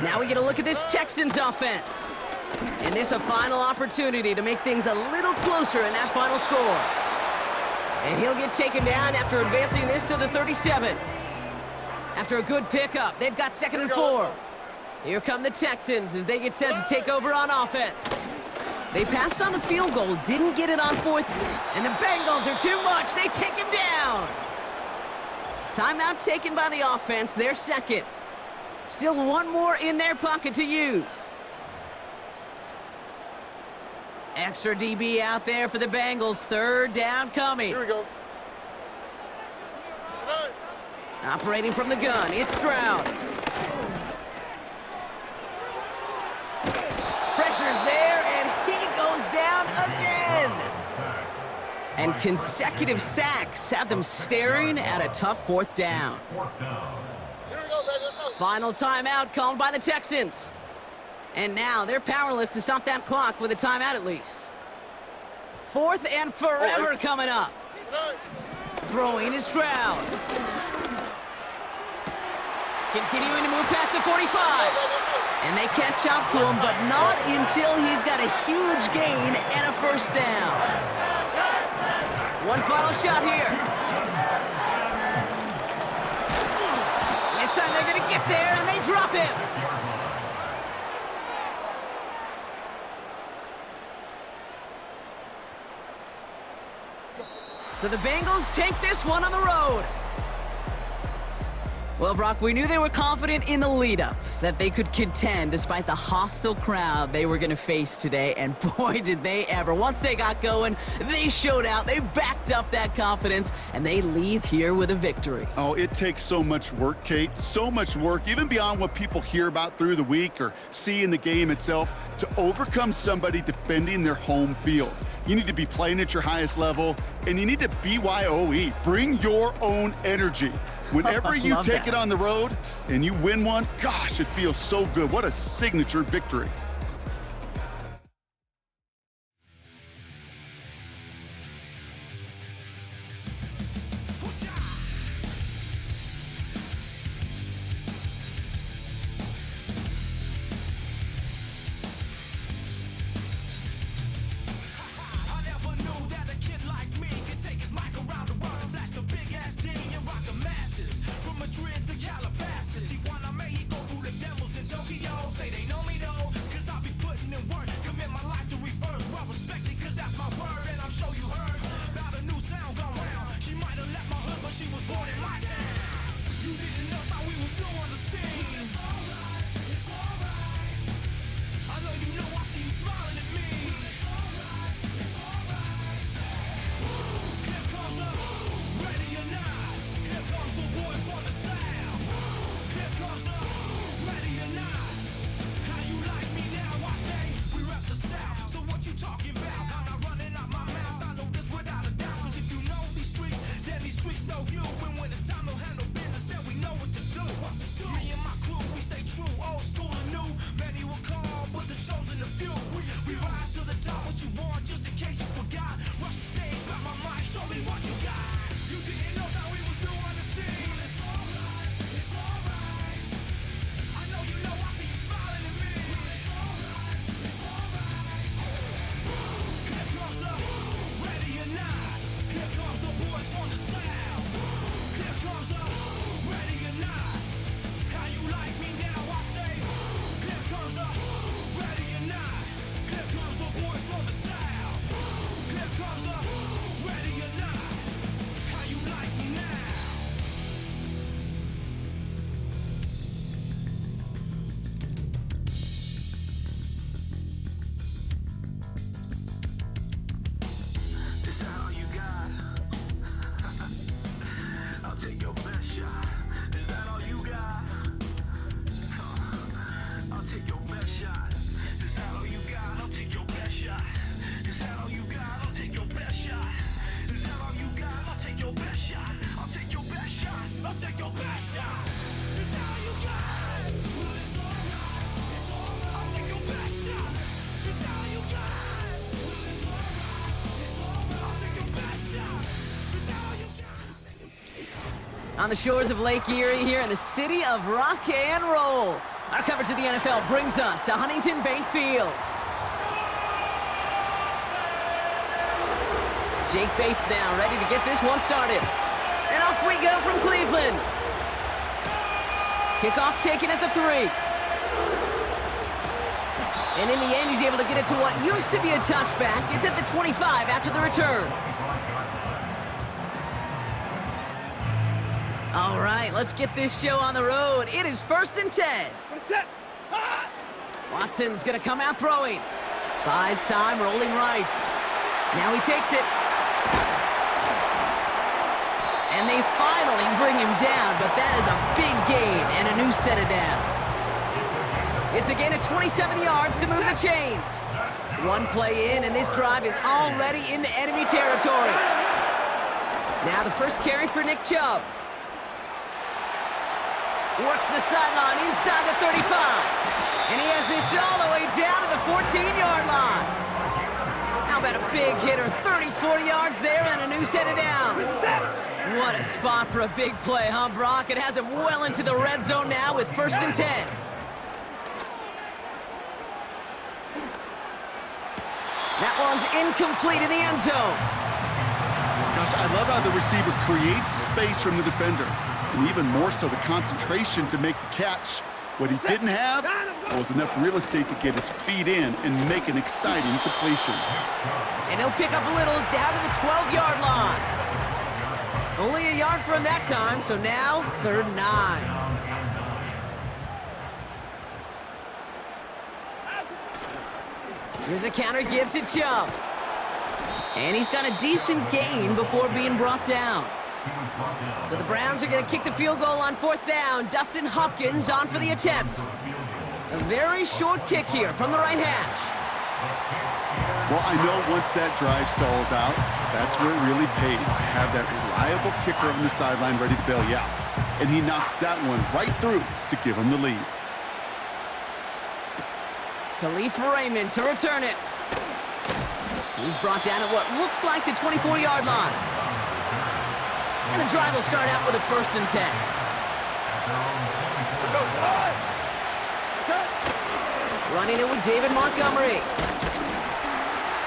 Now we get a look at this Texans offense. And this a final opportunity to make things a little closer in that final score. And he'll get taken down after advancing this to the 37. After a good pickup, they've got 2nd and 4. Here come the Texans as they get set to take over on offense. They passed on the field goal, didn't get it on 4th, and the Bengals are too much. They take him down. Timeout taken by the offense, their 2nd. Still one more in their pocket to use. Extra DB out there for the Bengals. 3rd down coming. Here we go. Operating from the gun, it's Stroud. Pressure's there, and he goes down again. And consecutive sacks have them staring at a tough 4th down. Final timeout called by the Texans. And now they're powerless to stop that clock with a timeout at least. 4th and forever coming up. Throwing is Stroud. Continuing to move past the 45. And they catch up to him, but not until he's got a huge gain and a 1st down. One final shot here. This time they're going to get there, and they drop him. So the Bengals take this one on the road. Well, Brock, we knew they were confident in the lead-up, that they could contend despite the hostile crowd they were going to face today, and boy, did they ever. Once they got going, they showed out, they backed up that confidence, and they leave here with a victory. Oh, it takes so much work, Kate, so much work, even beyond what people hear about through the week or see in the game itself, to overcome somebody defending their home field. You need to be playing at your highest level, and you need to BYOE. Bring your own energy. Whenever you take it on the road and you win one, gosh, it feels so good. What a signature victory. On the shores of Lake Erie here in the city of rock and roll. Our coverage of the NFL brings us to Huntington Bank Field. Jake Bates now ready to get this one started. And off we go from Cleveland. Kickoff taken at the 3. And in the end, he's able to get it to what used to be a touchback. It's at the 25 after the return. All right, let's get this show on the road. It is 1st and 10. Watson's going to come out throwing. Buys time, rolling right. Now he takes it. And they finally bring him down, but that is a big gain and a new set of downs. It's a gain of 27 yards to move the chains. One play in, and this drive is already into enemy territory. Now the first carry for Nick Chubb. Works the sideline inside the 35. And he has this all the way down to the 14-yard line. How about a big hitter, 30, 40 yards there, and a new set of downs. What a spot for a big play, huh, Brock? It has him well into the red zone now with 1st and 10. That one's incomplete in the end zone. Gosh, I love how the receiver creates space from the defender, and even more so the concentration to make the catch. What he didn't have was enough real estate to get his feet in and make an exciting completion. And he'll pick up a little down to the 12-yard line. Only a yard from that time, so now 3rd and 9. Here's a counter give to Chubb. And he's got a decent gain before being brought down. So the Browns are going to kick the field goal on 4th down. Dustin Hopkins on for the attempt. A very short kick here from the right hash. Well, I know once that drive stalls out, that's where it really pays to have that reliable kicker on the sideline ready to bail you out. And he knocks that one right through to give him the lead. Khalif Raymond to return it. He's brought down at what looks like the 24-yard line. And the drive will start out with a 1st and 10. Running it with David Montgomery.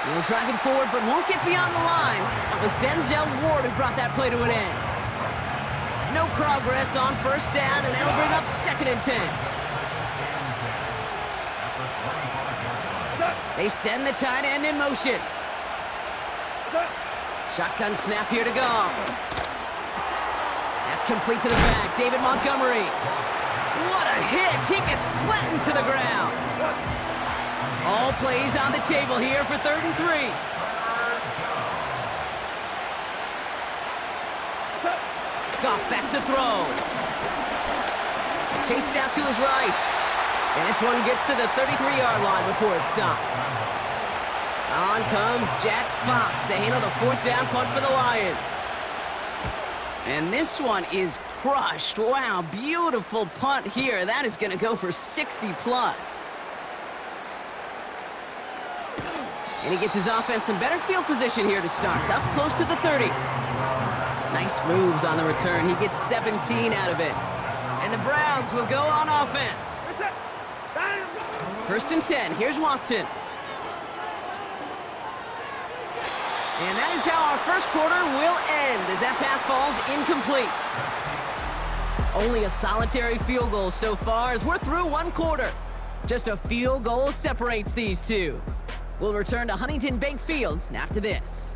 He'll drive it forward, but won't get beyond the line. That was Denzel Ward who brought that play to an end. No progress on 1st down, and that'll bring up 2nd and 10. They send the tight end in motion. Shotgun snap here to Goff. That's complete to the back. David Montgomery. What a hit! He gets flattened to the ground. All plays on the table here for 3rd and 3. Goff back to throw. Chased out to his right. And this one gets to the 33-yard line before it's stopped. On comes Jack Fox to handle the 4th down punt for the Lions. And this one is crushed. Wow, beautiful punt here. That is going to go for 60+. And he gets his offense in better field position here to start. Up close to the 30. Nice moves on the return. He gets 17 out of it. And the Browns will go on offense. 1st and 10. Here's Watson. And that is how our first quarter will end as that pass falls incomplete. Only a solitary field goal so far as we're through 1 quarter. Just a field goal separates these two. We'll return to Huntington Bank Field after this.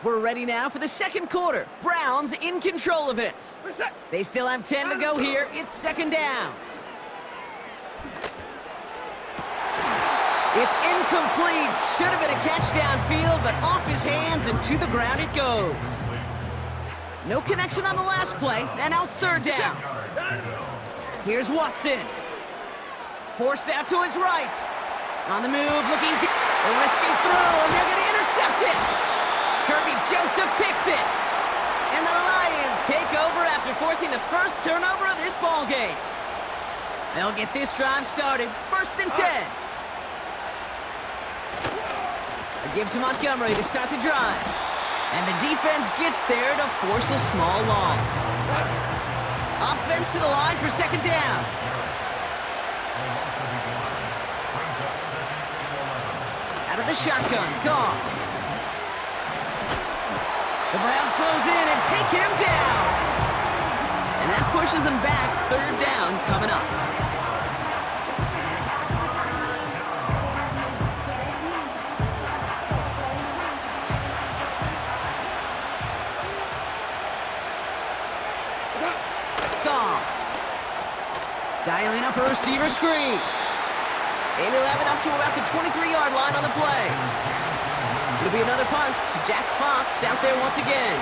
We're ready now for the 2nd quarter. Browns in control of it. They still have 10 to go here. It's 2nd down. It's incomplete. Should have been a catch downfield, but off his hands and to the ground it goes. No connection on the last play, and now it's 3rd down. Here's Watson. Forced out to his right. On the move, looking deep. A risky throw, and they're going to intercept it. Kirby Joseph picks it. And the Lions take over after forcing the first turnover of this ball game. They'll get this drive started. 1st and 10. gives to Montgomery to start the drive. And the defense gets there to force a small loss. Offense to the line for second down. Out of the shotgun, Goff. The Browns close in and take him down. And that pushes them back. Third down coming up. Dialing up a receiver screen. And he'll have it up to about the 23-yard line on the play. It'll be another punt. Jack Fox out there once again.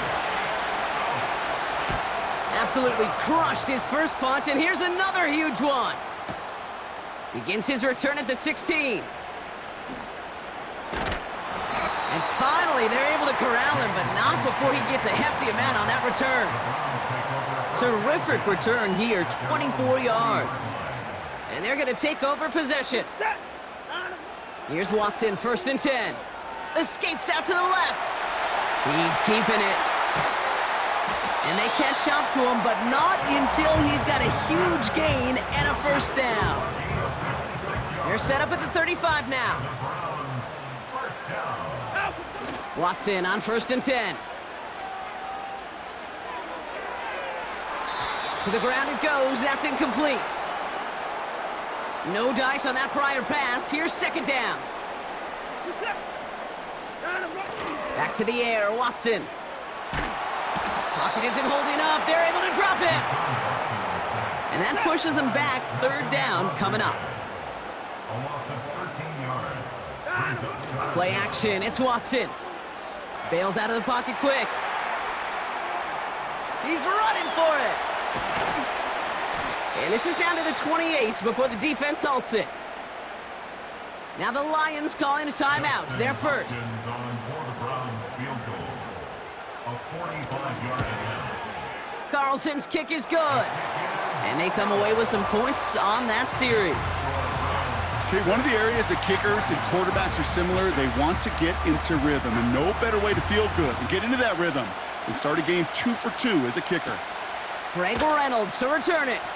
Absolutely crushed his first punt, and here's another huge one. Begins his return at the 16. And finally, they're able to corral him, but not before he gets a hefty amount on that return. Terrific return here, 24 yards. And they're going to take over possession. Here's Watson, 1st and 10. Escapes out to the left. He's keeping it. And they catch up to him, but not until he's got a huge gain and a first down. They're set up at the 35 now. Watson on 1st and 10. To the ground it goes. That's incomplete. No dice on that prior pass. Here's second down. Back to the air. Watson. Pocket isn't holding up. They're able to drop it. And that pushes them back. Third down coming up. Play action. It's Watson. Bails out of the pocket quick. He's running for it. And this is down to the 28 before the defense halts it. Now the Lions calling a timeout. They're first. Carlson's kick is good. And they come away with some points on that series. Okay, one of the areas that kickers and quarterbacks are similar, they want to get into rhythm. And no better way to feel good and get into that rhythm than start a game 2 for 2 as a kicker. Greg Reynolds to return it.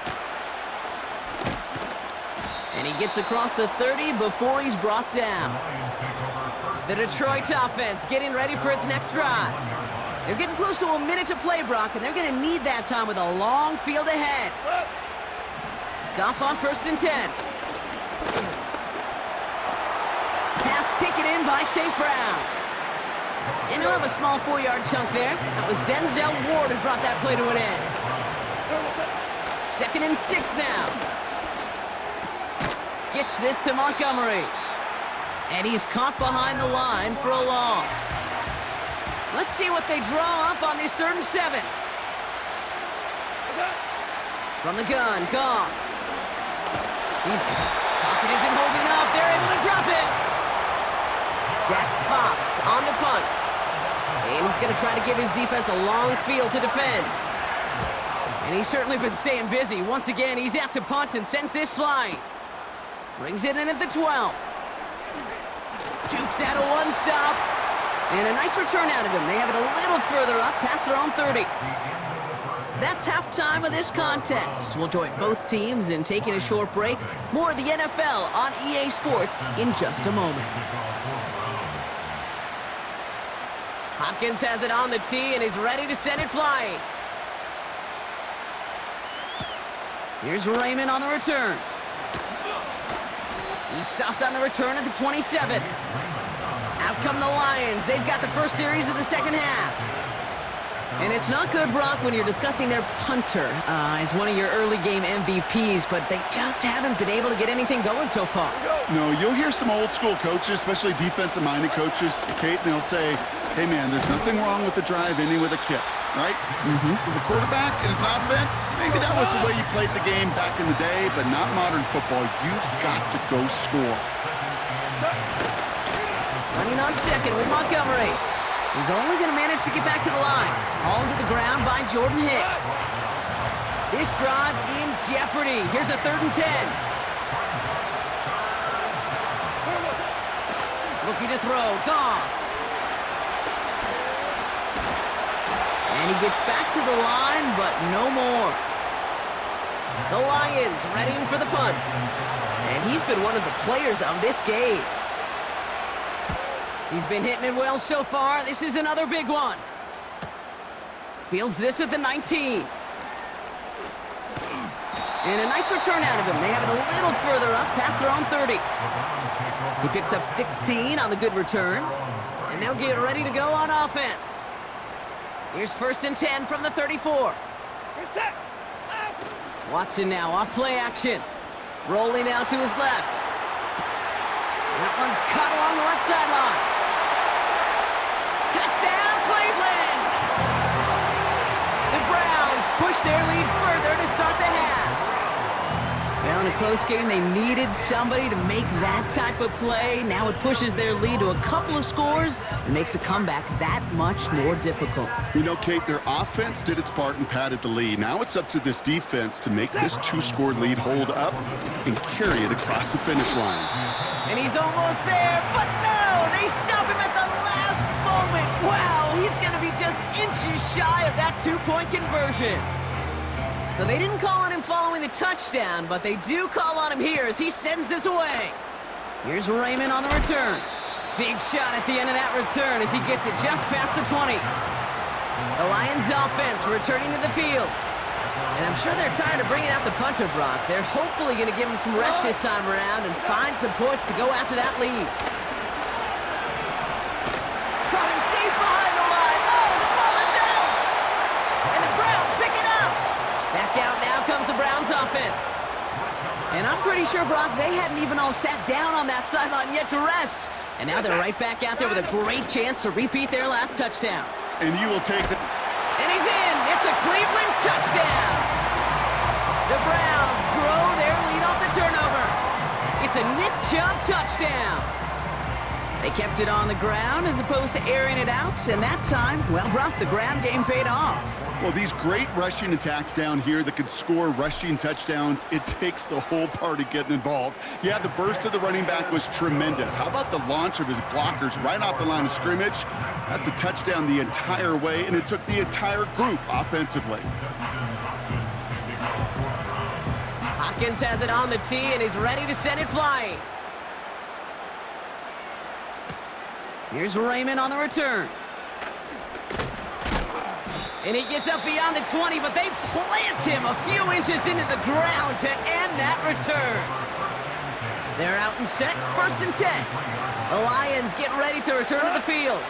And he gets across the 30 before he's brought down. The Detroit offense getting ready for its next drive. They're getting close to a minute to play, Brock, and they're going to need that time with a long field ahead. Goff on 1st and 10. Pass taken in by St. Brown. And he'll have a small 4-yard chunk there. That was Denzel Ward who brought that play to an end. 2nd and 6 now. Gets this to Montgomery. And he's caught behind the line for a loss. Let's see what they draw up on this 3rd and 7. From the gun, Goff. His pocket isn't holding up. They're able to drop it. Jack Fox on the punt. And he's going to try to give his defense a long field to defend. And he's certainly been staying busy. Once again, he's out to punt and sends this flying. Brings it in at the 12. Jukes out a one-stop. And a nice return out of him. They have it a little further up past their own 30. That's halftime of this contest. We'll join both teams in taking a short break. More of the NFL on EA Sports in just a moment. Hopkins has it on the tee and is ready to send it flying. Here's Raymond on the return. He's stopped on the return at the 27. Out come the Lions. They've got the first series of the second half. And it's not good, Brock, when you're discussing their punter as one of your early game MVPs, but they just haven't been able to get anything going so far. No, you'll hear some old school coaches, especially defensive-minded coaches, Kate, and they'll say, hey, man, there's nothing wrong with the drive ending with a kick, right? As a quarterback and as an offense, maybe that was the way you played the game back in the day, but not modern football. You've got to go score. Running on second with Montgomery. He's only going to manage to get back to the line. Hauled to the ground by Jordan Hicks. This drive in jeopardy. Here's a 3rd and 10. Looking to throw. Goff. And he gets back to the line, but no more. The Lions readying for the punt. And he's been one of the players of this game. He's been hitting it well so far. This is another big one. Fields this at the 19. And a nice return out of him. They have it a little further up, past their own 30. He picks up 16 on the good return. And they'll get ready to go on offense. Here's 1st and 10 from the 34. Watson now off play action. Rolling out to his left. That one's cut along the left sideline. Touchdown, Cleveland! The Browns push their lead further to start the half. Well, in a close game, they needed somebody to make that type of play. Now it pushes their lead to a couple of scores and makes a comeback that much more difficult. You know, Kate, their offense did its part and padded the lead. Now it's up to this defense to make this 2-score lead hold up and carry it across the finish line. And he's almost there, but no! They stop him at the last moment. Wow, he's going to be just inches shy of that 2-point conversion. So they didn't call on him following the touchdown, but they do call on him here as he sends this away. Here's Raymond on the return. Big shot at the end of that return as he gets it just past the 20. The Lions offense returning to the field. And I'm sure they're tired of bringing out the punter, Brock. They're hopefully going to give him some rest this time around and find some points to go after that lead. Coming deep behind the line. Oh, the ball is out! And the Browns pick it up. Back out now comes the Browns offense. And I'm pretty sure, Brock, they hadn't even all sat down on that sideline yet to rest. And now they're right back out there with a great chance to repeat their last touchdown. And you will take the... And he's in! It's a Cleveland touchdown! The Browns grow their lead off the turnover. It's a Nick Chubb touchdown. They kept it on the ground as opposed to airing it out, and that time, well, Brock, the ground game paid off. Well, these great rushing attacks down here that can score rushing touchdowns, it takes the whole party getting involved. Yeah, the burst of the running back was tremendous. How about the launch of his blockers right off the line of scrimmage? That's a touchdown the entire way, and it took the entire group offensively. Hopkins has it on the tee, and he's ready to send it flying. Here's Raymond on the return. And he gets up beyond the 20, but they plant him a few inches into the ground to end that return. They're out and set, 1st and 10. The Lions get ready to return to the field.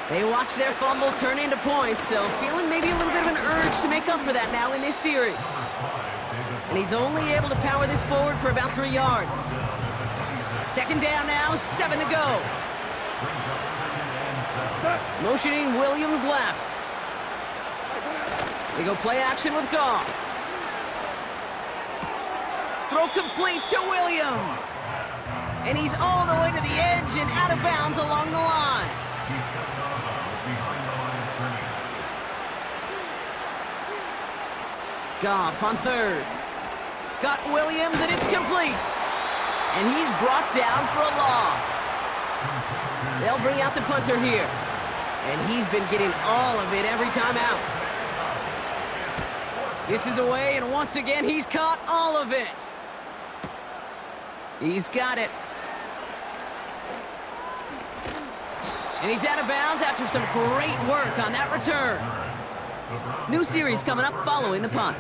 They watch their fumble turn into points, so feeling maybe a little bit of an urge to make up for that now in this series. And he's only able to power this forward for about 3 yards. 2nd down now, 7 to go. Motioning Williams left. They go play action with Goff. Throw complete to Williams. And he's all the way to the edge and out of bounds along the line. Goff on 3rd. Got Williams, and it's complete. And he's brought down for a loss. They'll bring out the punter here. And he's been getting all of it every time out. This is away, and once again, he's caught all of it. He's got it. And he's out of bounds after some great work on that return. New series coming up following the punt.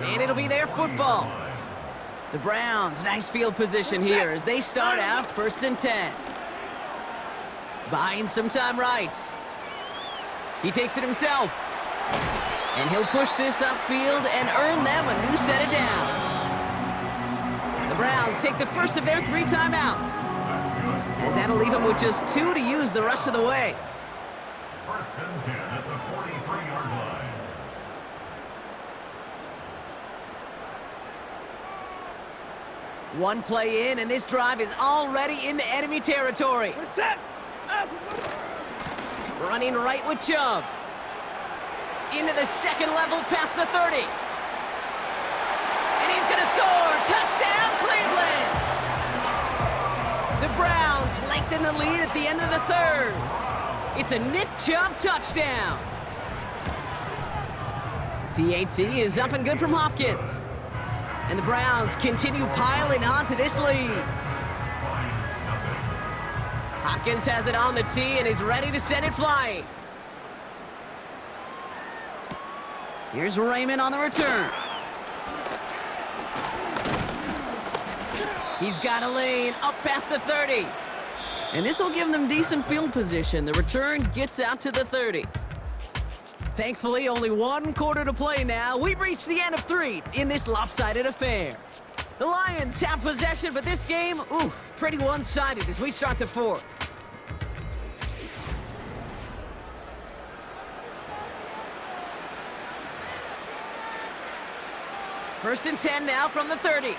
And it'll be their football. The Browns, nice field position here as they start out 1st and 10. Buying some time right. He takes it himself. And he'll push this upfield and earn them a new set of downs. The Browns take the first of their 3 timeouts, as that'll leave them with just 2 to use the rest of the way. 1st and 10 at the 43-yard line. One play in, and this drive is already into enemy territory. We're set. Running right with Chubb. Into the 2nd level past the 30. And he's going to score. Touchdown, Cleveland! The Browns lengthen the lead at the end of the third. It's a Nick Chubb touchdown. PAT is up and good from Hopkins. And the Browns continue piling on to this lead. Hopkins has it on the tee and is ready to send it flying. Here's Raymond on the return. He's got a lane up past the 30. And this will give them decent field position. The return gets out to the 30. Thankfully, only one quarter to play now. We've reached the end of 3 in this lopsided affair. The Lions have possession, but this game, pretty one-sided as we start the 4th. First and 10 now from the 30.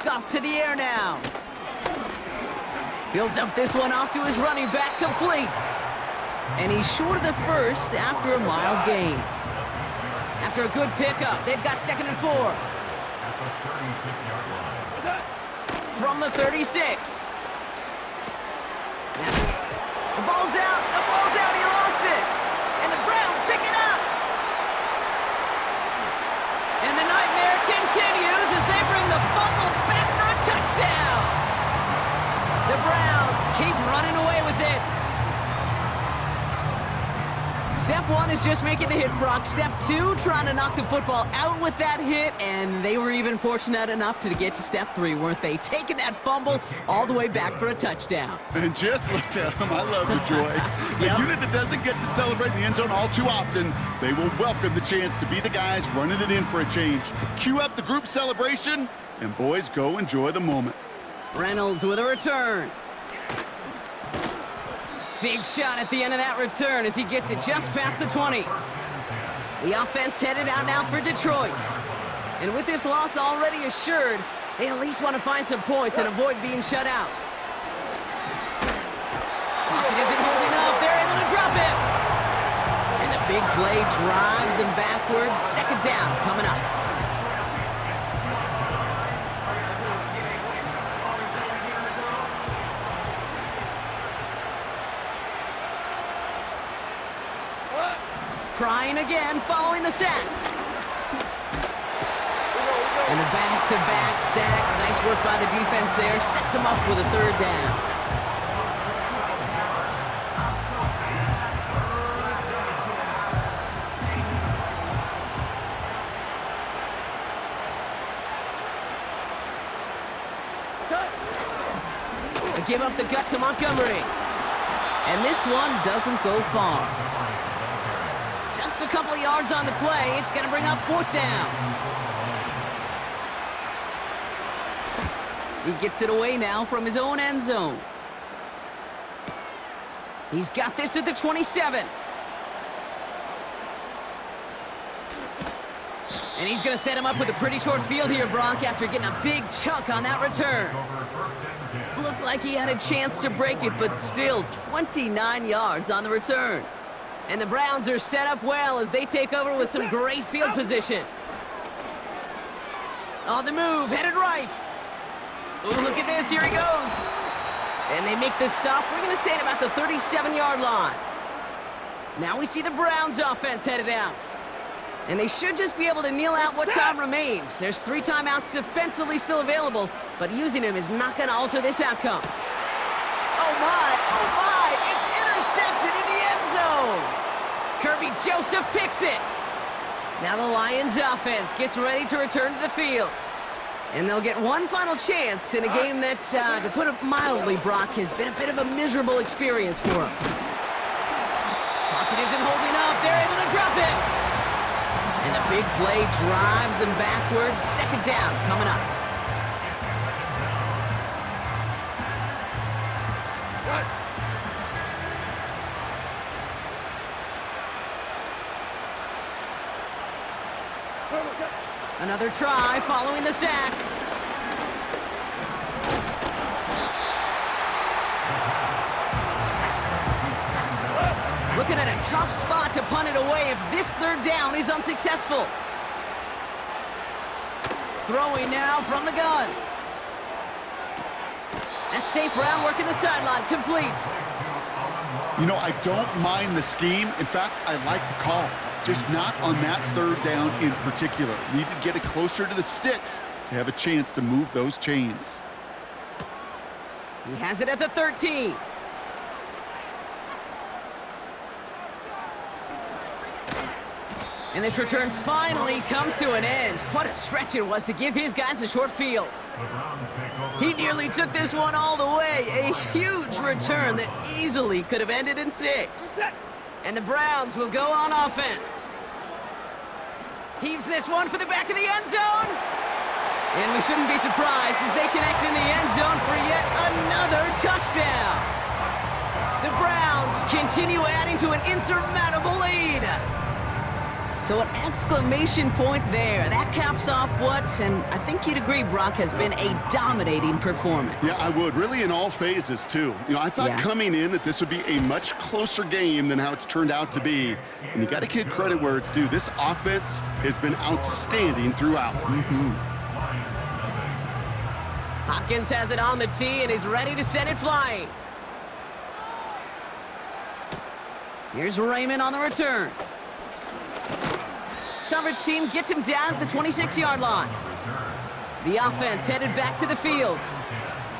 Goff to the air now. He'll dump this one off to his running back, complete. And he's short of the first after a mile gain. After a good pickup, they've got 2nd and 4. From the 36. The ball's out. The ball's out. He lost it. And the Browns pick it up. And the nightmare continues as they bring the fumble back for a touchdown. The Browns keep running away with this. Step 1 is just making the hit, Brock. Step 2, trying to knock the football out with that hit, and they were even fortunate enough to get to step 3, weren't they? Taking that fumble all the way back for a touchdown. And just look at them. I love the joy. A unit that doesn't get to celebrate in the end zone all too often, they will welcome the chance to be the guys running it in for a change. Cue up the group celebration, and boys, go enjoy the moment. Reynolds with a return. Big shot at the end of that return as he gets it just past the 20. The offense headed out now for Detroit. And with this loss already assured, they at least want to find some points and avoid being shut out. Pocket isn't holding up. They're able to drop it. And the big play drives them backwards. 2nd down coming up. Trying again, following the sack. And the back-to-back sacks. Nice work by the defense there. Sets them up with a third down. They give up the gut to Montgomery. And this one doesn't go far. Just a couple of yards on the play. It's going to bring up fourth down. He gets it away now from his own end zone. He's got this at the 27. And he's going to set him up with a pretty short field here, Brock, after getting a big chunk on that return. Looked like he had a chance to break it, but still 29 yards on the return. And the Browns are set up well as they take over with some great field position. On the move, headed right. Ooh, look at this, here he goes. And they make the stop, we're going to say at about the 37-yard line. Now we see the Browns offense headed out. And they should just be able to kneel out what time remains. There's 3 timeouts defensively still available, but using them is not going to alter this outcome. Oh my, it's intercepted in the end zone. Kirby Joseph picks it. Now the Lions offense gets ready to return to the field. And they'll get one final chance in a game that, to put it mildly, Brock, has been a bit of a miserable experience for them. Pocket isn't holding up. They're able to drop it. And the big play drives them backwards. Second down coming up. Another try following the sack. Looking at a tough spot to punt it away if this third down is unsuccessful. Throwing now from the gun. That's St. Brown working the sideline, complete. You know, I don't mind the scheme. In fact, I like the call. Just not on that third down in particular. Need to get it closer to the sticks to have a chance to move those chains. He has it at the 13. And this return finally comes to an end. What a stretch it was to give his guys a short field. He nearly took this one all the way. A huge return that easily could have ended in 6. And the Browns will go on offense. Heaves this one for the back of the end zone. And we shouldn't be surprised as they connect in the end zone for yet another touchdown. The Browns continue adding to an insurmountable lead. So an exclamation point there. That caps off what, and I think you'd agree, Brock, has been a dominating performance. Yeah, I would. Really in all phases, too. You know, I thought coming in that this would be a much closer game than how it's turned out to be. And you got to give credit where it's due. This offense has been outstanding throughout. Hopkins has it on the tee and is ready to send it flying. Here's Raymond on the return. Coverage team gets him down at the 26-yard line. The offense headed back to the field.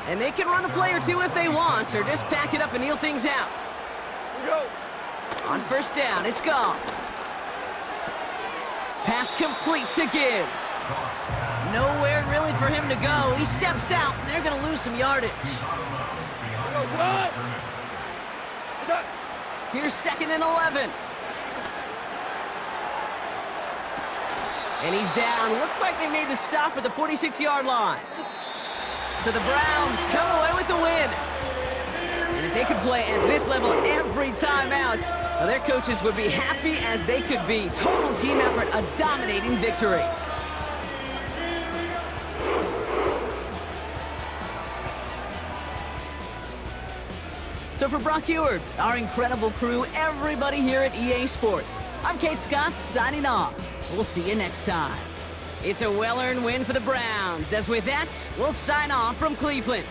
And they can run a play or two if they want, or just pack it up and kneel things out. On first down, it's gone. Pass complete to Gibbs. Nowhere really for him to go. He steps out, and they're going to lose some yardage. Here's 2nd and 11. And he's down. Looks like they made the stop at the 46-yard line. So the Browns come away with the win. And if they could play at this level every time out, well, their coaches would be happy as they could be. Total team effort, a dominating victory. So for Brock Ewart, our incredible crew, everybody here at EA Sports, I'm Kate Scott signing off. We'll see you next time. It's a well-earned win for the Browns. As with that, we'll sign off from Cleveland.